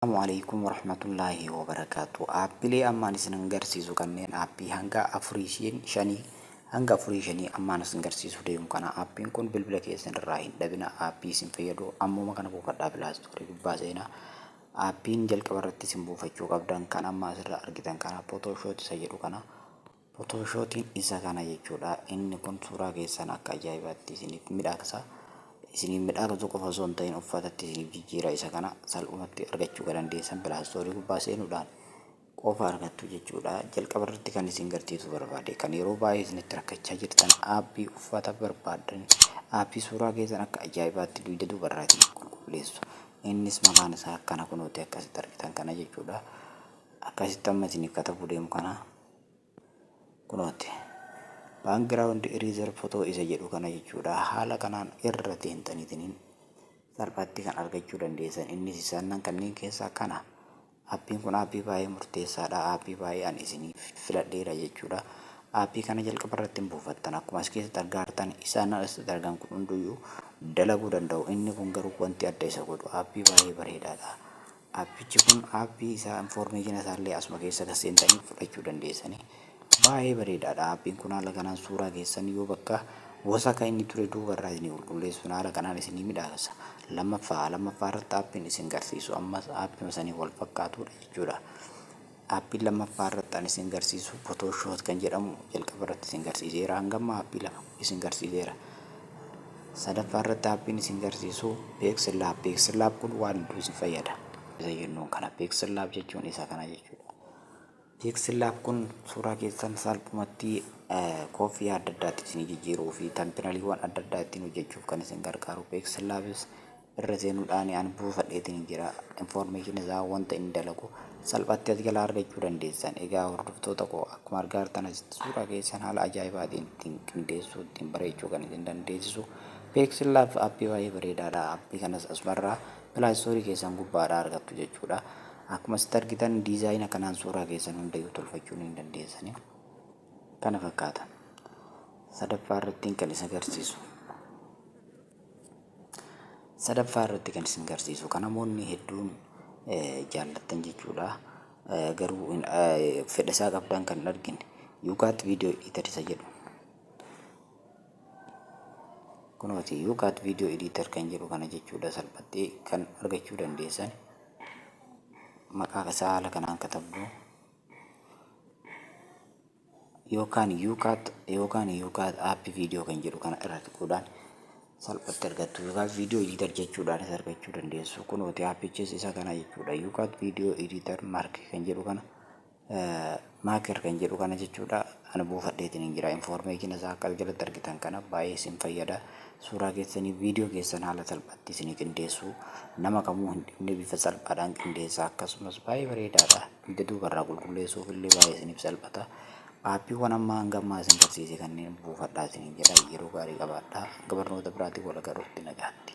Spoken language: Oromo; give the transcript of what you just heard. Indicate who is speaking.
Speaker 1: Assalamualaikum warahmatullahi wabarakatuh. Aappilee ammaan isin agarsiisu kanneen aappii hanga afurii shanii ammaan isin agarsiisu deemu kana. Aappiin kun bilbila keessan irraa hin dhabina. Aappii isin fayyadu ammuma kana buufadhaa pilaastorii gubbaa seenaa. Aappiin jalqaba irratti isin buufachuu qabdan kan amma asirra argitan kana Photoshop isa jedhu kana. Photoshopiin isa kana jechuudha. Inni kun suuraa keessan akka ajaa'ibaatti isiniif midhaagsa. Isiniin midhaagsu qofa osoo hin ta'in uffatatti isiniif jijjiira. Isa kana salphumatti argachuu dandeessan pilaastorii gubbaa seenuudhaan qofa argattu jechuudha. Jalqaba irratti kan isin agarsiisuu barbaade kan yeroo baay'ee isinitti rakkachaa jirtan aappii uffata barbaadan aappii suuraa keessan akka ajaa'ibaatti dugda duubarraatiin qulqulleessu. Innis maqaan isaa akkana kunuuti akkasitti argitan kana jechuudha. Akkasitti amma isiniif katabuu deemu kana kunuuti. Background eraser photo isa jedhu kana jechuudha. Haala kanaan irra teentaniitiin salphaatti kan argachuu dandeessan. Innis isaan kanneen keessaa kana. Aappiin kun aappii baay'ee murteessaadha. Aappii baay'ee ani isiniif filadheera jechuudha. Aappii kana jalqaba irratti buufattan akkuma as keessatti argitan isaan asitti argan kun hunduyyuu dalaguu danda'u. Inni kun garuu wanti adda isa godhu aappii baay'ee bareedaadha. Aappichi kun aappii isaa information isaallee asuma keessa seentanii fudhachuu dandeessanii. Baay'ee bareedaadha. Aappiin kun haala kanaan suuraa keessan yoo bakka gosa kan inni ture duubarraa isin qulqulleessuun haala kanaan isinii midhaagsa. Lammaffaa irratti aappiin isin agarsiisu ammas aappii sanii wal fakkaatudha jechuudha. Aappiin lammaffaa irratti ani isin agarsiisu Photoshop kan jedhamu jalqaba irratti isin agarsiiseera. Hangamma aappii lama isin agarsiiseera. Sadaffaa irratti aappiin isin agarsiisu Pixellab. Pixellab kun waan hedduu isin fayyada. Isa jennuun kana Pixellab jechuun isa kana jechuudha. Pixellab kun suuraa keessan salphumatti koofii adda addaatti isin jijjiiruu fi tampiinaliiwwan adda addaa ittiin hojjechuuf kan isin gargaaru. Pixellabis irra seenuudhaan ani buufadheetiin jira. Information isaa wanta inni dalagu salphatti as jalaa argachuu dandeessan. Egaa hordoftoota koo akkuma argaa jirtan asitti suuraa keessan haala ajaa'ibaatiin ittiin qindeessuu ittiin bareechuu kan isin dandeessisu. Pixellab aappii baay'ee bareedaadha. Aappii kanas asumarraa pilaastorii keessan gubbaadhaa argattu jechuudha. Akkuma asitti argitan diizaayina kanaan suuraa keessan hundayyuu tolfachuu ni dandeessanii. Kana fakkaata. Sadaffaa irratti kan isin agarsiisu. Kan namoonni hedduun jaallattan jechuudha. Garuu fedha isaa qabdan kan argine YouCut Video Editor isa jedhu. Kunooti YouCut Video Editor kan jedhu kana jechuudha. Salphatti kan argachuu dandeessan. Maqaa isaa haala kanaan katabdu yookaan YouCut aappii viidiyoo kan jedhu kana irratti tuquudhaan salphatti argattu. YouCut Video Editor jechuudhaan isa argachuu dandeessu. Kunooti aappichis isa kana jechuudha. YouCut Video Editor Maker kan jedhu kana jechuudha. Ana buufadheetiin jira. Information isaa akka jalatti argitan kana baay'ee isin fayyada. Suuraa keessanii viidiyoo keessan haala salphaatti isin qindeessu. Nama kamuu hin bifa salphaadhaan qindeessa. Akkasumas baay'ee bareedaadha. Dugda duubarraa qulqulleessuuf illee baay'ee isiniif salphata. Aappiiwwan amma hangammaa isin agarsiise kanneen buufadhaa isin jira. Yeroo gaarii qabaadhaa. Barnoota biraatiin wal agarruutti nagaatti.